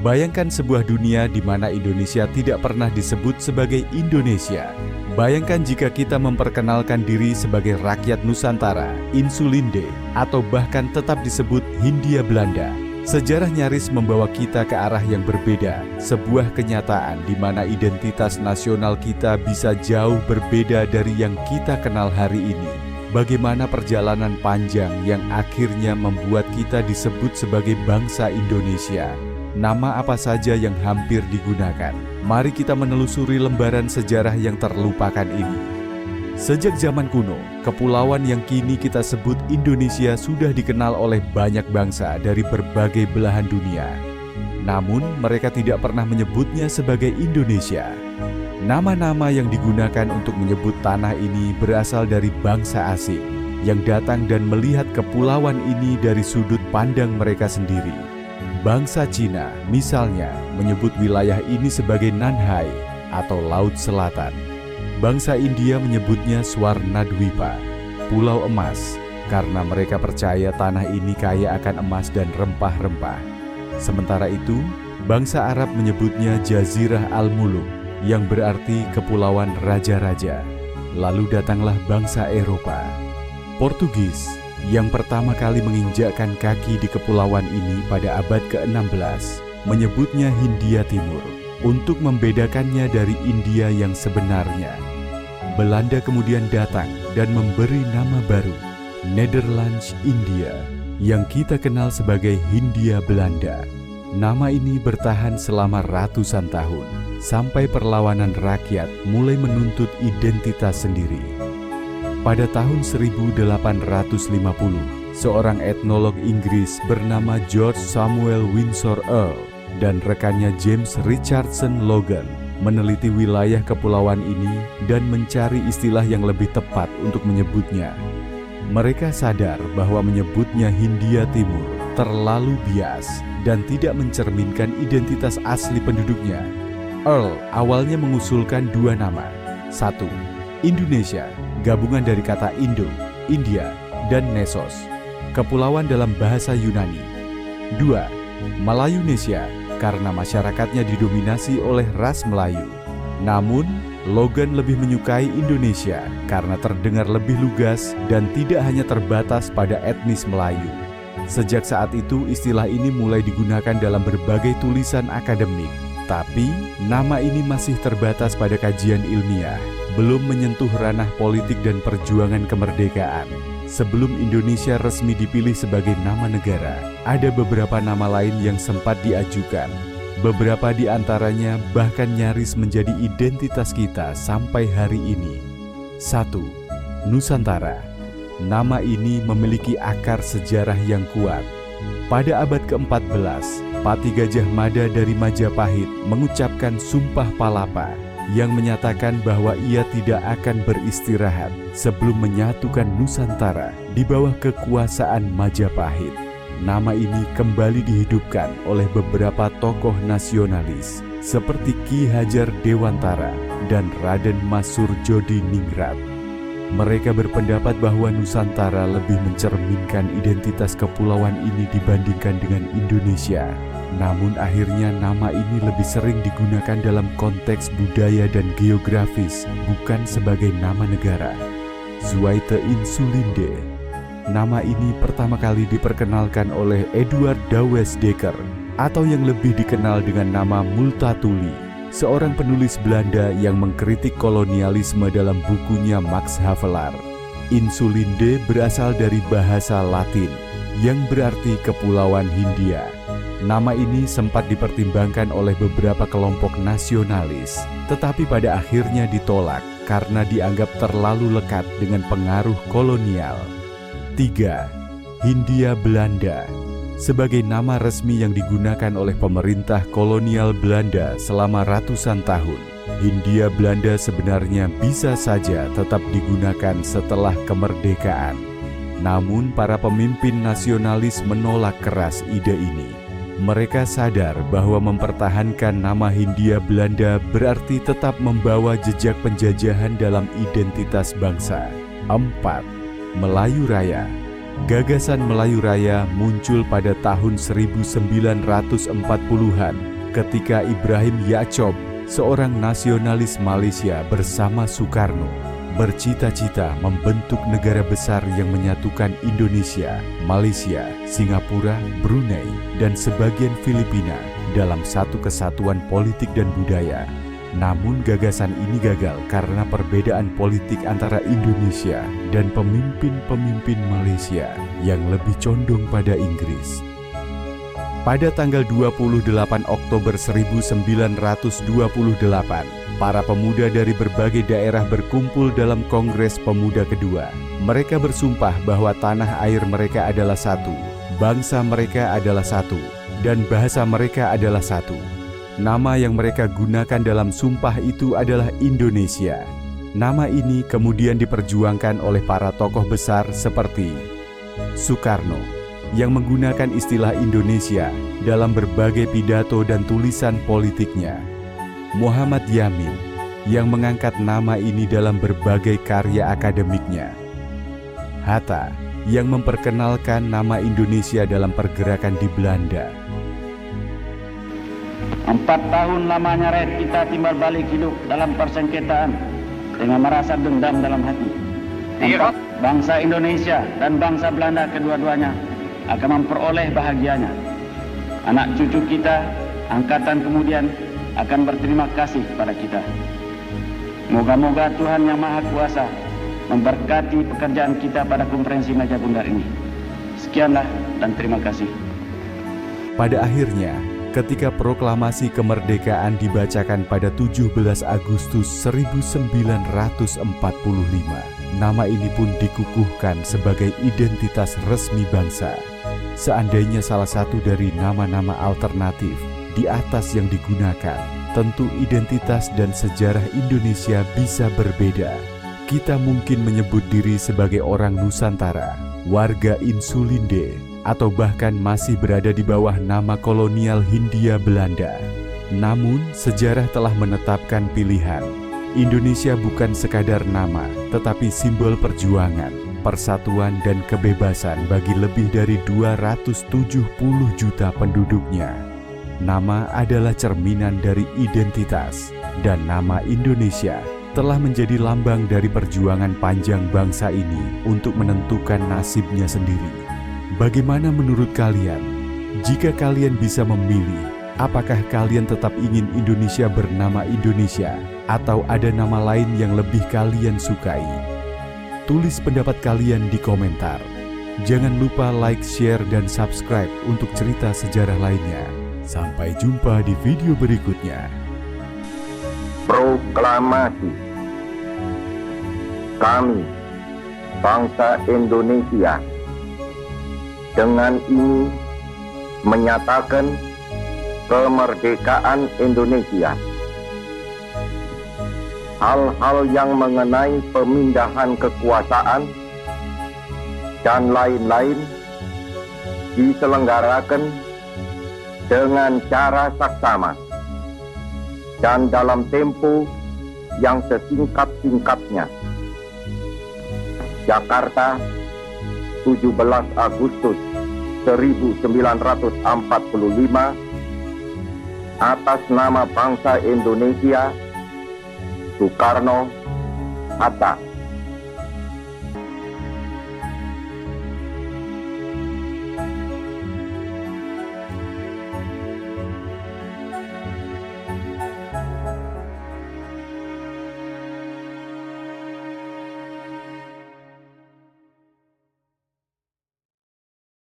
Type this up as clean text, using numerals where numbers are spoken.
Bayangkan sebuah dunia di mana Indonesia tidak pernah disebut sebagai Indonesia. Bayangkan jika kita memperkenalkan diri sebagai rakyat Nusantara, Insulinde, atau bahkan tetap disebut Hindia Belanda. Sejarah nyaris membawa kita ke arah yang berbeda, sebuah kenyataan di mana identitas nasional kita bisa jauh berbeda dari yang kita kenal hari ini. Bagaimana perjalanan panjang yang akhirnya membuat kita disebut sebagai bangsa Indonesia? Nama apa saja yang hampir digunakan? Mari kita menelusuri lembaran sejarah yang terlupakan ini. Sejak zaman kuno, kepulauan yang kini kita sebut Indonesia sudah dikenal oleh banyak bangsa dari berbagai belahan dunia. Namun, mereka tidak pernah menyebutnya sebagai Indonesia. Nama-nama yang digunakan untuk menyebut tanah ini berasal dari bangsa asing yang datang dan melihat kepulauan ini dari sudut pandang mereka sendiri. Bangsa Cina, misalnya, menyebut wilayah ini sebagai Nanhai atau Laut Selatan. Bangsa India menyebutnya Swarnadwipa, Pulau Emas, karena mereka percaya tanah ini kaya akan emas dan rempah-rempah. Sementara itu, bangsa Arab menyebutnya Jazirah Al-Muluk, yang berarti Kepulauan Raja-Raja. Lalu datanglah bangsa Eropa. Portugis, yang pertama kali menginjakkan kaki di kepulauan ini pada abad ke-16, menyebutnya Hindia Timur untuk membedakannya dari India yang sebenarnya. Belanda kemudian datang dan memberi nama baru, Nederlands India, yang kita kenal sebagai Hindia Belanda. Nama ini bertahan selama ratusan tahun, sampai perlawanan rakyat mulai menuntut identitas sendiri. Pada tahun 1850, seorang etnolog Inggris bernama George Samuel Windsor Earl dan rekannya James Richardson Logan meneliti wilayah kepulauan ini dan mencari istilah yang lebih tepat untuk menyebutnya. Mereka sadar bahwa menyebutnya Hindia Timur terlalu bias dan tidak mencerminkan identitas asli penduduknya. Earl awalnya mengusulkan dua nama. Satu, Indonesia, gabungan dari kata Indo, India, dan Nesos, kepulauan dalam bahasa Yunani. Dua, Melayunesia, karena masyarakatnya didominasi oleh ras Melayu. Namun, Logan lebih menyukai Indonesia karena terdengar lebih lugas dan tidak hanya terbatas pada etnis Melayu. Sejak saat itu, istilah ini mulai digunakan dalam berbagai tulisan akademik. Tapi, nama ini masih terbatas pada kajian ilmiah, belum menyentuh ranah politik dan perjuangan kemerdekaan. Sebelum Indonesia resmi dipilih sebagai nama negara, ada beberapa nama lain yang sempat diajukan. Beberapa di antaranya bahkan nyaris menjadi identitas kita sampai hari ini. 1. Nusantara. Nama ini memiliki akar sejarah yang kuat. Pada abad ke-14, Pati Gajah Mada dari Majapahit mengucapkan Sumpah Palapa yang menyatakan bahwa ia tidak akan beristirahat sebelum menyatukan Nusantara di bawah kekuasaan Majapahit. Nama ini kembali dihidupkan oleh beberapa tokoh nasionalis seperti Ki Hajar Dewantara dan Raden Mas Surjodi Ningrat. Mereka berpendapat bahwa Nusantara lebih mencerminkan identitas kepulauan ini dibandingkan dengan Indonesia. Namun akhirnya nama ini lebih sering digunakan dalam konteks budaya dan geografis, bukan sebagai nama negara. Zuaite Insulinde. Nama ini pertama kali diperkenalkan oleh Eduard Douwes Dekker, atau yang lebih dikenal dengan nama Multatuli, seorang penulis Belanda yang mengkritik kolonialisme dalam bukunya Max Havelaar. Insulinde berasal dari bahasa Latin, yang berarti Kepulauan Hindia. Nama ini sempat dipertimbangkan oleh beberapa kelompok nasionalis, tetapi pada akhirnya ditolak karena dianggap terlalu lekat dengan pengaruh kolonial. 3. Hindia Belanda. Sebagai nama resmi yang digunakan oleh pemerintah kolonial Belanda selama ratusan tahun, Hindia Belanda sebenarnya bisa saja tetap digunakan setelah kemerdekaan. Namun para pemimpin nasionalis menolak keras ide ini. Mereka sadar bahwa mempertahankan nama Hindia Belanda berarti tetap membawa jejak penjajahan dalam identitas bangsa. 4. Melayu Raya. Gagasan Melayu Raya muncul pada tahun 1940-an ketika Ibrahim Yaacob, seorang nasionalis Malaysia bersama Soekarno, bercita-cita membentuk negara besar yang menyatukan Indonesia, Malaysia, Singapura, Brunei, dan sebagian Filipina dalam satu kesatuan politik dan budaya. Namun gagasan ini gagal karena perbedaan politik antara Indonesia dan pemimpin-pemimpin Malaysia yang lebih condong pada Inggris. Pada tanggal 28 Oktober 1928, para pemuda dari berbagai daerah berkumpul dalam Kongres Pemuda kedua. Mereka bersumpah bahwa tanah air mereka adalah satu, bangsa mereka adalah satu, dan bahasa mereka adalah satu. Nama yang mereka gunakan dalam sumpah itu adalah Indonesia. Nama ini kemudian diperjuangkan oleh para tokoh besar seperti Soekarno, yang menggunakan istilah Indonesia dalam berbagai pidato dan tulisan politiknya. Muhammad Yamin, yang mengangkat nama ini dalam berbagai karya akademiknya. Hatta, yang memperkenalkan nama Indonesia dalam pergerakan di Belanda. 4 tahun lamanya rakyat kita timbal balik hidup dalam persengketaan dengan merasa dendam dalam hati. Bangsa Indonesia dan bangsa Belanda kedua-duanya akan memperoleh bahagianya. Anak cucu kita, angkatan kemudian akan berterima kasih kepada kita. Moga-moga Tuhan Yang Maha Kuasa memberkati pekerjaan kita pada konferensi Meja Bundar ini. Sekianlah dan terima kasih. Pada akhirnya, ketika proklamasi kemerdekaan dibacakan pada 17 Agustus 1945, nama ini pun dikukuhkan sebagai identitas resmi bangsa. Seandainya salah satu dari nama-nama alternatif di atas yang digunakan, tentu identitas dan sejarah Indonesia bisa berbeda. Kita mungkin menyebut diri sebagai orang Nusantara, warga Insulinde, atau bahkan masih berada di bawah nama kolonial Hindia Belanda. Namun, sejarah telah menetapkan pilihan. Indonesia bukan sekadar nama, tetapi simbol perjuangan, persatuan dan kebebasan bagi lebih dari 270 juta penduduknya. Nama adalah cerminan dari identitas, dan nama Indonesia telah menjadi lambang dari perjuangan panjang bangsa ini untuk menentukan nasibnya sendiri. Bagaimana menurut kalian? Jika kalian bisa memilih, apakah kalian tetap ingin Indonesia bernama Indonesia atau ada nama lain yang lebih kalian sukai? Tulis pendapat kalian di komentar. Jangan lupa like, share, dan subscribe untuk cerita sejarah lainnya. Sampai jumpa di video berikutnya. Proklamasi. Kami, bangsa Indonesia, dengan ini menyatakan kemerdekaan Indonesia. Hal-hal yang mengenai pemindahan kekuasaan dan lain-lain diselenggarakan dengan cara saksama dan dalam tempo yang sesingkat-singkatnya. Jakarta, 17 Agustus 1945, atas nama bangsa Indonesia, Soekarno, Hatta.